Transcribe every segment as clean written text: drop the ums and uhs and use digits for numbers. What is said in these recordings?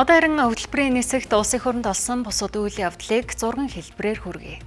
Одоо харин хөтөлбөрийн нисэгт улсын хурлд олсон бусад үйл явдлыг зурган хэлбэрээр хүргэе.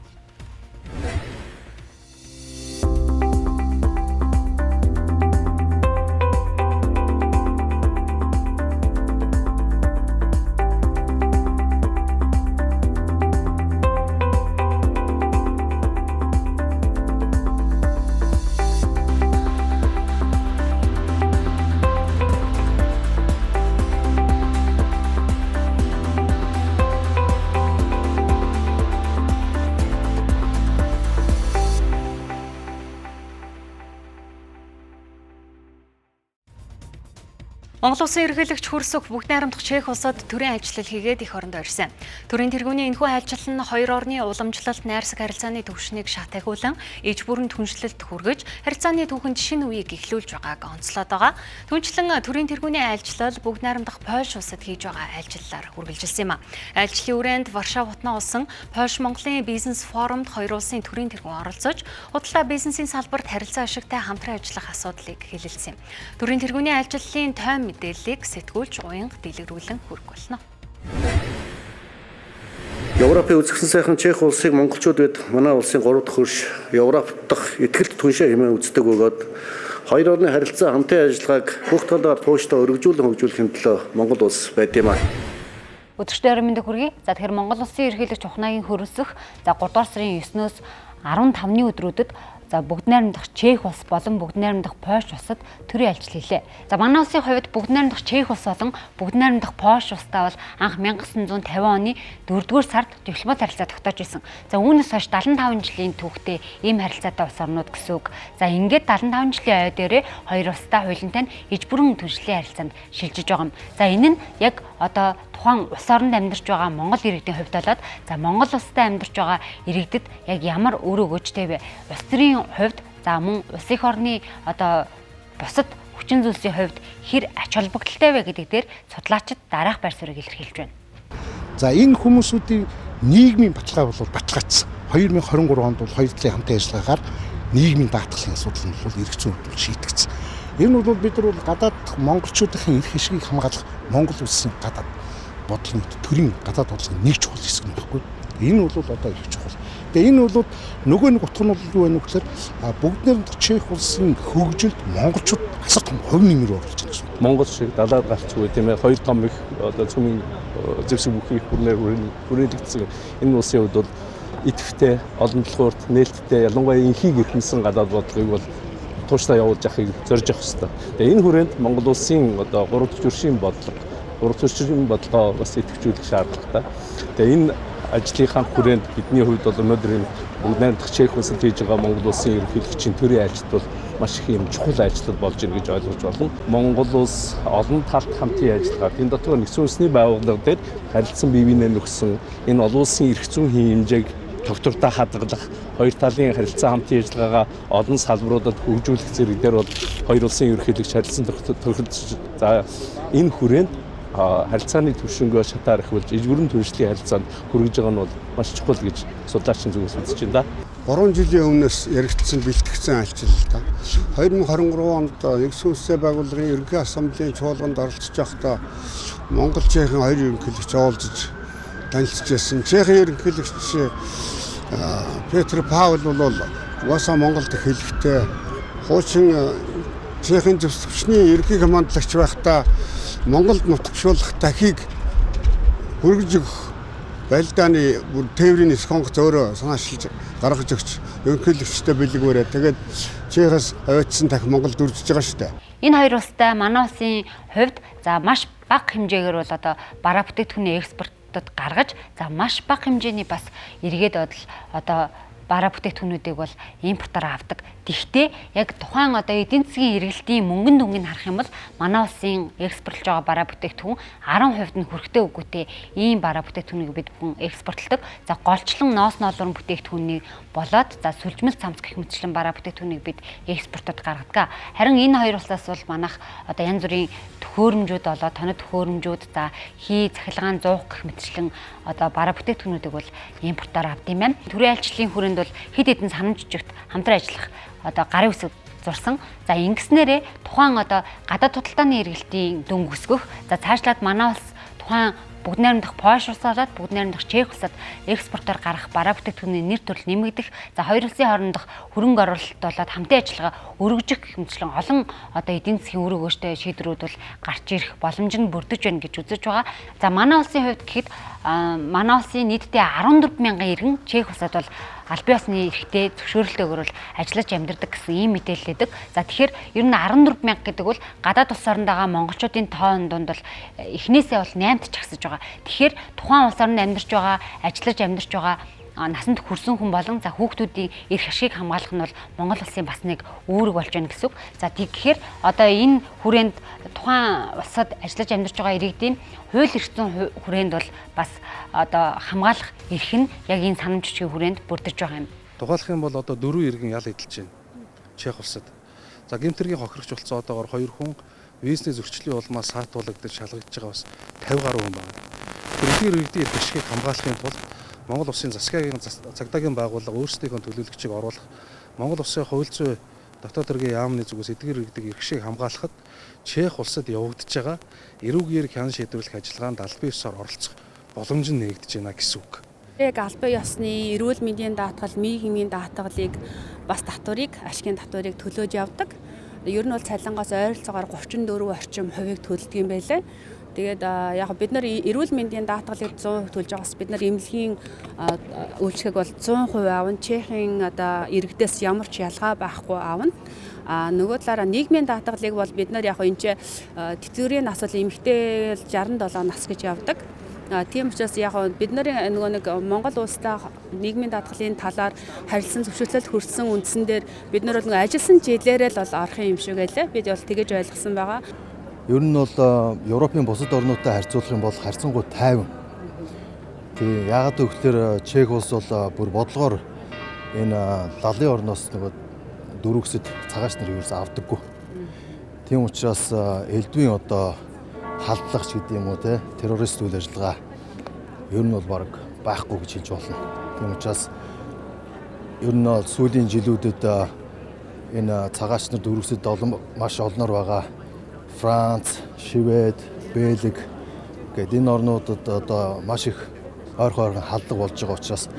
Монгол Улсын ерөнхийлөгч хөрсөх бүгд найрамдах Чех улсад төрийн ажиллал хийгээд их оронд орьсон. Төрийн тэргүүний энэхүү ажиллал нь хоёр орны уламжлалт найрсаг харилцааны түвшнийг шатахиулан иж бүрэн түншлэлт хүргэж харилцааны түүхэнд шинэ үеийг эхлүүлж байгааг онцлоод байгаа. Түүнчлэн төрийн тэргүүний ажиллал бүгд найрамдах Польш улсад хийж байгаа ажиллалаар үргэлжилсэн юм а. Ажлын үрээнд Варшав хотноо улсан Польш Монголын бизнес форумд хоёр улсын төрийн тэргүүн оролцож худалдаа бизнесийн салбарт харилцаа ашигтай хамтран ажиллах асуудлыг хэлэлцсэн. Төрийн тэргүүний ажиллалын тойм мэдээллийг сэтгүүлч уянга дэлгэрүүлэн хүргэх болно. Европын үзэсгэлэн сайхан Чех улсыг монголчууд бид манай улсын 3 дахь хөрш Европ дахь ихтгэлт түншээ хэмээн үздэг бөгөөд хоёр орны харилцаа хамтын ажиллагааг бүх талаар тууштай өргөжүүлэн хөгжүүлэхийн төлөө Монгол улс байд юм а. Өдөртөө өрөөмөнд хүргэе. За тэгэхээр Монгол улсын ерөнхийлөгч Ухнагийн хөрөсөх 3 дугаар сарын 9-өөс 15-ны өдрүүдэд бүгд найрамдах Чех улс болон бүгд найрамдах Польш улсад төрийн ажил хийлээ. За манай улсын хувьд бүгд найрамдах Чех улс болон бүгд найрамдах Польш улстай бол анх 1950 оны 4-р сард дипломат харилцаа тогтоож исэн. За үүнээс хойш 75 жилийн түүхтэй ийм харилцаатай улс орнууд гэсэн үг. За ингээд 75 жилийн ой дээрээ хоёр улстай хуулинтай иж бүрэн түншлэлийн харилцаанд шилжиж байгаа юм. За энэ нь яг одоо тухайн улс оронд амьдарч байгаа Монгол иргэдийн хувьд болоод за Монгол улстай амьдарч байгаа иргэдэд яг ямар өөр өгөөжтэй вэ? Улс төрийн хувьд за мөн улс их орны одоо бусад хүчин зүйлсийн хувьд хэр ач холбогдолтой вэ гэдэг дээр судлаачид дараах байр суурийг илэрхийлж байна. За энэ хүмүүсүүдийн нийгмийн баталгаа бол баталгаажсан. 2023 онд бол хоёр талын хамтын ажиллагаагаар нийгмийн даатгалын асуудал нь бол эрх зүйн хөдөлгөөн шийдэгдсэн. Энэ бол бид нар бол гадаад монголчуудын эрх ашигыг хамгаалах Монгол улсын гадаад бодлогын төрийн гадаад бодлогын нэг чухал хэсэг нь байхгүй. Энэ бол одоо их чухал. Тэгээ энэ бол нөгөө нэг утга нь бол юу вэ гэхээр бүгд найрамдах Чех улсын хөгжилд монголчууд асар том хувь нэмэр оруулж байна гэсэн. Монгол шиг далаад гарчгүй тийм ээ хоёр том их одоо цөмийн зэвсэг бүхий хүрнээр хүрээлэгдсэн энэ улсын хувьд бол идэвхтэй олон талхуурт нээлттэй ялангуяа инхийг эрхэмсэн гадаад бодлогыг бол тууштай явуулж явахыг зорж явах хэрэгтэй. Тэгээ энэ хүрээнд Монгол улсын одоо 3 дахь төршийн бодлогоо бас идэвхжүүлэх шаардлагатай. Тэгээ энэ ажлынхаа хүрээнд бидний хувьд бол өнөөдөр энэ бүгд найрамдах Чех улсад хийж байгаа Монгол улсын ерөнхийлөгчийн төрийн ажилт бол маш их юм чухал ажил болж ийн гэж ойлгож байна. Монгол улс олон талт хамтын ажиллагаа энэ дотор нэгдсэн үндэсний байгууллага дээр харилцан бие биенээ нөхсөн энэ олон улсын эрх зүйн хэмжээг тогтвортой хадгалах хоёр талын харилцаа хамтын ажиллагаагаа олон салбаруудад хөгжүүлэх зэрэг дээр бол хоёр улсын ерөнхийлөгч харилцан тохиролцож за энэ хүрээнд харилцааны түвшингөө шатаар ихвэлж иж бүрэн түншлийн харилцаанд хүргэж байгаа нь бол маш чухал гэж судлаачийн зүгээс үзэж байна да. 3 жилийн өмнөөс яригдсан бэлтгэгдсэн альчил та 2023 онд нэгдсэн улсын байгууллагын ерөнхий ассамблеийн чуулганд оролцож байхдаа Монгол Чехийн хоёр ерөнхийлөгч уулзаж танилцчихсан. Чехийн ерөнхийлөгч Петр Павел бол угаасаа Монголд хэлэхдээ хуучин Чехийн зөвсгчний ерөнхий командлагч байхдаа Монголд нутагшуулах дахийг хүргэж өгөх байлдааны бүр тээврийн сконх зөөрөө санаачилж гаргаж өгч ерөнхийлөгчтэй бэлгүүрээ тэгээд Чехээс аваачсан дахь Монголд үржиж байгаа шүү дээ. Энэ хоёр улстай манай улсын хувьд за маш бага хэмжээгээр бол одоо бараа бүтээгдэхүүний экспортод гаргаж за маш бага хэмжээний бас эргээд одоо бараа бүтээгдэхүүнүүдийг бол импортоор авдаг. Тэгвэл яг тухайн одоо эдийн засгийн эргэлтийн мөнгөн дүнгийг харах юм бол манай улсын экспортлж байгаа бараа бүтээгдэхүүн 10% нь хүрэхтэй үгүйтэй ийм бараа бүтээгдэхүүнийг бид бүхэн экспортлдог. За голчлон ноос ноолорон бүтээгдэхүүнийг болоод за сүлжмэл цамц гэх мэтчлэн бараа бүтээгдэхүүнийг бид экспортод гаргадаг. Харин энэ хоёр улсаас бол манайх одоо янз бүрийн төхөөрөмжүүд болоод тоног төхөөрөмжүүд за хий цахилгаан зуух гэх мэтчлэн одоо бараа бүтээгдэхүүнүүдийг бол импортоор авд юм байна. Төрийн айлчлалын хүрээнд бол хэд хэдэн санамж жижигт хамтран ажиллах одоо гарын үсэг зурсан. За ингэснээрээ тухайн одоо гадаад худалдааны эргэлтийн дөнгө өсгөх. За цаашлаад манай улс тухайн бүгд найрамдах Польш улсаас болоод бүгд найрамдах Чех улсад экспортоор гарах бараа бүтээгдэхүүний нэр төрөл нэмэгдэх. За хоёр улсын хоорондох хөрөнгө оруулалт болоод хамтын ажиллагаа өргөжих гэх мэтчлэн олон одоо эдийн засгийн үр өгөөжтэй шийдвэрүүд бол гарч ирэх боломж нь бүрдэж байна гэж үзэж байгаа. За манай улсын хувьд гэхэд манай улсын нийтдээ 14 мянган иргэн Чех улсад бол аль бие усны эрхтэй зөвшөөрөлтөөр бол ажиллаж амьдардаг гэсэн ийм мэдээлэл өгдөг. За тэгэхээр ер нь 14 мянга гэдэг бол гадаад улс оронд байгаа монголчуудын тоон дунд бол эхнээсээ бол 8-д чагсаж байгаа. Тэгэхээр тухайн улс оронд амьдарч байгаа, ажиллаж амьдарч байгаа насанд хүрсэн хүн болон за хүүхдүүдийн эрх ашгийг хамгаалах нь бол Монгол улсын бас нэг үүрэг болж байна гэсэн үг. За тэгэхээр одоо энэ хүрээнд тухайн улсад ажиллаж амьдарч байгаа иргэдийн хууль эрхцэн хүрээнд бол бас одоо хамгаалах эрх нь яг энэ санамжчгийн хүрээнд бүрдэж байгаа юм. Тухайлах юм бол одоо 4 иргэн ял эдэлж байна. Чех улсад. За гэмтэргийн хохирогч болцсон одоогоор 2 хүн визний зөрчлийн улмаас саатуулагдаж шалгагдж байгаа бас 50 гаруй хүн байна. Тэр иргэдийн эрх ашгийг хамгаалахын тулд Монгол улсын засгийн цагдаагийн байгууллага өөрсдийнхөө төлөөлөгчийг оруулах, Монгол улсын хууль зүйн дотоод хэргийн яамны зүгээс эдгээр иргэдэг эрх ашиг хамгаалахад Чех улсад явагдаж байгаа эрүүгээр хян шийдвэрлэх ажиллагаанд аль бие усаар оролцох боломж нь нэгдэж байна гэсэн үг. Яг аль бие усны эрүүл мэндийн даатгал, нийгмийн даатгалыг бас татварыг, ашигын татварыг төлөөж явдаг. Ер нь бол цалингаас ойролцоогоор 34 орчим хувийг төлдөг юм байлаа. Тэгээд яг бид нар эрүүл мэндийн даатгалыг 100% төлж байгаас бид нар эмнэлгийн үйлчлэгийг бол 100% аавна. Чехийн одоо иргэдээс ямар ч ялгаа байхгүй аавна. Нөгөө талаараа нийгмийн даатгалыг бол бид нар яг энэ тэтгэврийн нас бол эмэгтэй 67 нас гэж явдаг. Тийм учраас яг бид нарын нөгөө нэг Монгол улстай нийгмийн даатгалын талаар харилцан зөвшөөрлөлт хүрсэн үндсэн дээр бид нар бол ажилласан жилээрээ л бол орох юм шиг байлаа. Бид бол тэгэж ойлгосон байгаа. Ер нь бол Европын бусад орнуудтай харьцуулах юм бол харьцангуй тайван. Тэгээ яагаад гэвэл Чех улс бол бүр бодлогоор энэ лалын орноос нөгөө дөрвөсөд цагаач нар ерөөс авдаггүй. Тийм учраас элдвийн одоо халдлагч гэдэг юм уу те террорист үйл ажиллагаа ер нь бол баг байхгүй гэж хэлж болно. Тийм учраас ер нь сүүлийн жилүүдэд энэ цагаач нар дөрвөсөд маш олноор байгаа. Франц, Швед, Бельги гэдэг энэ орнуудад одоо маш их ойрхон халдлага болж байгаа учраас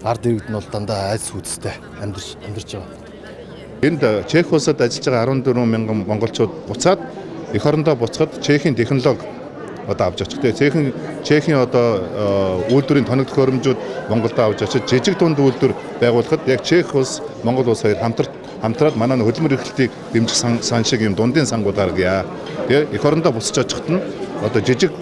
ард иргэд нь бол дандаа айс хүчтэй амьдарч байгаа. Энд Чех улсад ажиллаж байгаа 14 мянган монголчууд буцаад эх орондоо буцахад Чехийн технологи одоо авч очих. Тэгээ Чехийн одоо үйлдвэрийн тоног төхөөрөмжүүд Монголд авч очиж жижиг дунд үйлдвэр байгуулахад яг Чех улс, Монгол улс хоёр хамтраад манай хөдөлмөр эрхлэлтийг дэмжих сан шиг юм дундын сангуудаар гиа. Тэгээ эх орондоо буцаж очиход нь одоо жижиг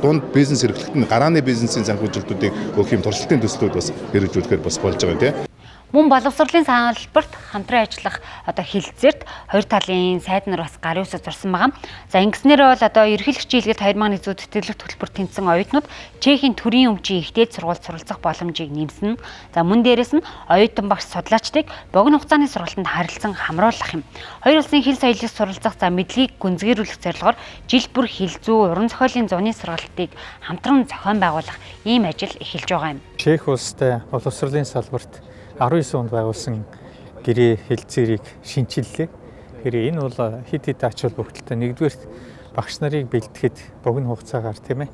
дунд бизнес эрхлэлт нь гарааны бизнесийн санхүүжилтүүдийг өгөх юм туршилтын төслүүд бас хэрэгжүүлэхээр бас болж байгаа тийм. Мөн боловсролын салбарт хамтран ажиллах одоо хилцээрт хоёр талын сайд нар бас гарын үсэг зурсан байгаа. За ингэснээр бол одоо ерөнхийлөгчийн хэлгээд 2001 зүйн тэтгэлэг төлбөр тэнцсэн оюутнууд Чехийн төрийн өмчийн ихтэй сургуульд суралцах боломжийг нэмсэн. За мөн дээрэс нь оюутан багш судлаачдыг богино хугацааны сургалтанд харилцан хамруулах юм. Хоёр улсын хэл соёлыг суралцах за мэдлэгийг гүнзгийрүүлэх зорилгоор жил бүр хэл зүй, уран зохиолын зуны сургалтыг хамтран зохион байгуулах ийм ажил эхэлж байгаа юм. Чех улстай боловсролын салбарт 19 онд байгуулсан гэрээ хэлцээрийг шинчиллээ. Тэгэхээр энэ бол хэд хэд ач холбогдолтой. Нэгдүгээр багш нарыг бэлтгэхэд богино хугацаагаар тийм ээ.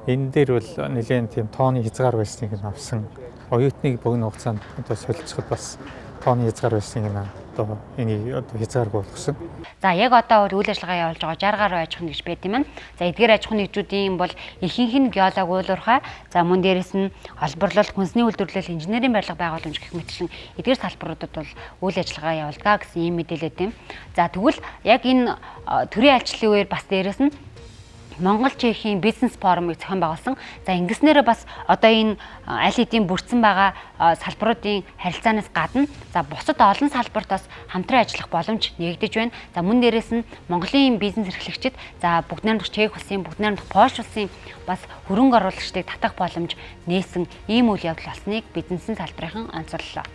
Энэ дээр бол нэлээд тийм тооны хязгаар байсныг авсан. Оюутныг богино хугацаанд одоо солилцоход бас тооны хязгаар байсныг одоо энийг одоо хязгааргүй болгосон. За яг одоо бол үйл ажиллагаа явуулж байгаа 60 гаруй аж ахуйн нэгж байт юм. За эдгээр аж ахуйн нэгжүүдийн бол ихэнх нь геолог уулуурхай, за мөн дээрэс нь олборлол, хүнсний үйлдвэрлэл, инженерийн барилга байгууламж гэх мэтчлэн эдгээр салбаруудад бол үйл ажиллагаа явуулдаг гэсэн ийм мэдээлэл юм. За тэгвэл яг энэ төрийн айлчлалын үеэр бас дээрэс нь Монгол Чехийн бизнес форумыг зохион байгуулсан. За ингэснээр бас одоо энэ аль хэдийн бүрдсэн байгаа салбаруудын харилцаанаас гадна за бусад олон салбартаас хамтран ажиллах боломж нэгдэж байна. За мөн дээрээс нь Монголын бизнес эрхлэгчид за бүгд найрамдах Чех улсын, бүгд найрамдах Польш улсын бас хөрөнгө оруулагчдыг татах боломж нээсэн ийм үйл явдал болсныг бизнесийн салбарын онцоллоо.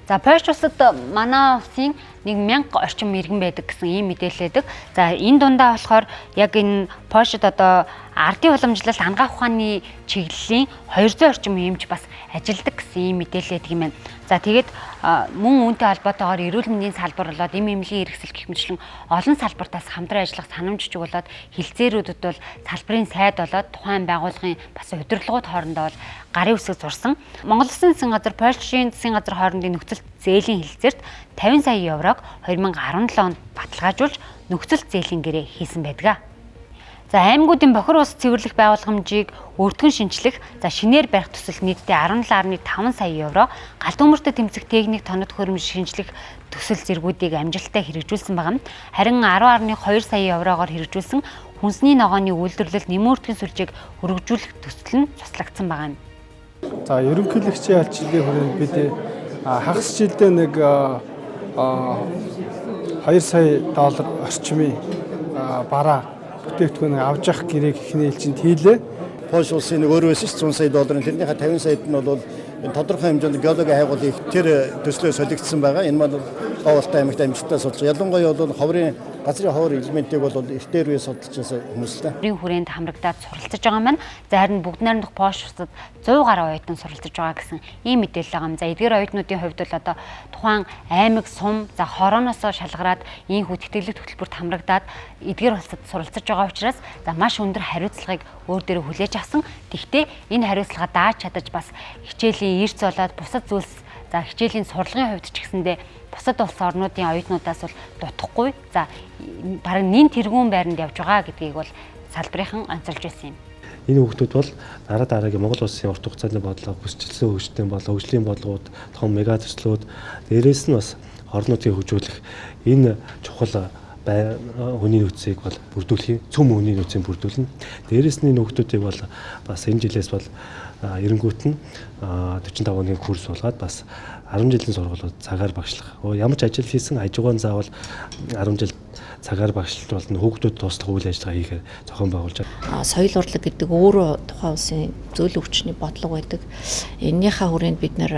За Польш улсад манай улсын 1000 орчим иргэн байдаг гэсэн ийм мэдээлэл байдаг. За энэ дундаа болохоор яг энэ Польшид одоо ардын уламжлалт ангаах ухааны чиглэлийн 200 орчим эмч бас ажилладаг гэсэн ийм мэдээлэл байдаг юм байна. За тэгээд мөн үүнтэй холбоотойгоор эрүүл мэндийн салбар болоод эм эмнэлгийн хэрэгсэл гэх мэтчлэн олон салбартаас хамтран ажиллах санамжч болоод хилцээрүүдэд бол салбарын сайд болоод тухайн байгууллагын бас удирдлагууд хоорондоо бол гарын үсэг зурсан. Монгол Улсын засгийн газар Польшийн засгийн газар хоорондын нөхцөл зээлийн хэлэлцээрт 50 сая еврог 2017 онд баталгаажуулж нөхцөл зээлийн гэрээ хийсэн байдаг. За аймагуудын бохир ус цэвэрлэх байгууламжийг өртгөн шинчлэх, за шинээр барих төсөл нийтдээ 17.5 сая евро, галт өмөртөд тэмцэх техник тоног хөрөмж шинчлэх төсөл зэргүүдийг амжилттай хэрэгжүүлсэн байгаа. Харин 10.2 сая еврогоор хэрэгжүүлсэн хүнсний ногооны үйлдвэрлэл нэмэртгэн сүлжээг өргөжүүлэх төсөл нь цуслагдсан байгаа юм. За ерөнхийлөгчийн алчлагын хүрээнд бид хагас жилдээ нэг 2 сая доллар орчмын бараа бүтээгдэхүүн авч явах гэрээг ихний элчинд хийлээ. Польш улсын нэг өөр байсан 100 сая долларын тэрнийхээ 50 саяд нь бол тодорхой хэмжээнд геологийн хайгуулыг тэр төслөө солигдсон байгаа. Энэ маань Говьалтай аймагт амжилттай судалж. Ялангуяа бол газрын ховор элементийг бол эртээр үе судалж байсан хүмүүс л дээ. Хүрээнд хамрагдаад суралцж байгаа маань за харин бүгд найрамдах Польш улсад 100 гаруй оюутан суралцж байгаа гэсэн ийм мэдээлэл байгаа юм. За эдгээр оюутнуудын хувьд бол одоо тухайн аймаг сум за хорооноосоо шалгараад ийм хүтэтгэлэг төлбөрт хамрагдаад эдгээр улсад суралцж байгаа учраас за маш өндөр хариуцлагыг өөр дээрээ хүлээж авсан. Тэгвэл энэ хариуцлагаа дааж чадаж бас хичээлийн эрс болоод бусад зүйлс за хичээлийн сурлагын хувьд ч гэсэндээ бусад улс орнуудын оюутнуудаас бол дутхгүй за бараг нэн тэргүүн байранд явж байгаа гэдгийг бол салбарынхан онцолж байсан юм. Энэ хүүхдүүд бол дараагийн Монгол улсын урт хугацааны бодлого, хүсчлэн хөгжлийн бодлого, хөгжлийн бодлогууд, том мега төслүүд дээрээс нь бас орнуудыг хөгжүүлэх энэ чухал хүний нөөцийг бол бүрдүүлэх, цөм хүний нөөцийг бүрдүүлнэ. Дээрээс нь хүүхдүүдийг бол бас энэ жилээс бол эренгүүт нь 45 оны курс болгоод бас 10 жилийн сургуулиуд цагаар багшлах. Ямар ч ажил хийсэн хажууган заавал 10 жил цагаар багшлж болно. Хүүхдүүд туслах үйл ажиллагаа хийхээр зохион байгуулж байгаа. Соёл урлаг гэдэг өөрөө тухайн улсын зөвлөл өвчний бодлого байдаг. Эннийхээ хүрээнд бид нэр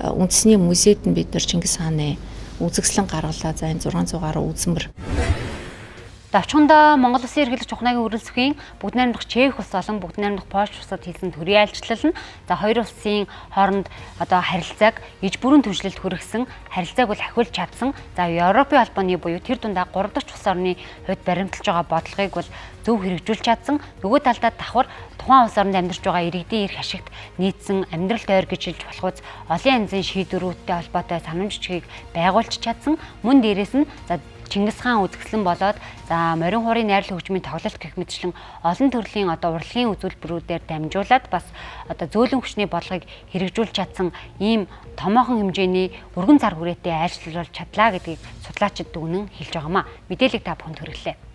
үндэсний музейд нь бид нар Чингис хааны үзэгслэн гаргалаа. За энэ 600 гаруй үзмэр. Давчхандаа Монгол Улсын эрхлэгч ухнагийн үрэлсэхийн бүгд найрамдах Чех улс болон бүгд найрамдах Польш улсад хийсэн төрийн айлчлал нь за хоёр улсын хооронд одоо харилцааг иж бүрэн түншлэлд хүргэсэн, харилцааг бол ахиулж чадсан. За Европын албаны буюу тэр дундаа 3 дахь улс орны хувьд баримталж байгаа бодлогыг бол зөв хэрэгжүүлж чадсан. Нөгөө талдаа давхар тухайн улс оронд амьдарч байгаа иргэдийн эрх ашигт нийцсэн амьдрал тойр гэж хэлж болох үз олон янзын шийдвэрүүдтэй холбоотой санамжчгийг байгуулж чадсан. Мөн дээрээс нь за Чингис хаан үзэсгэлэн болоод за морин хуурын найрлал хөгжмийн тоглолт гэх мэтчлэн олон төрлийн одоо урлагийн үзүүлбэрүүдээр дамжуулаад бас одоо зөөлөн хүчний бодлогыг хэрэгжүүлж чадсан ийм томоохон хэмжээний өргөн зар хүрээтэй айлчлал болж чадлаа гэдгийг судлаачид дүгнэн хэлж байгаамаа. Мэдээллийг та бүхэнд хүргэлээ.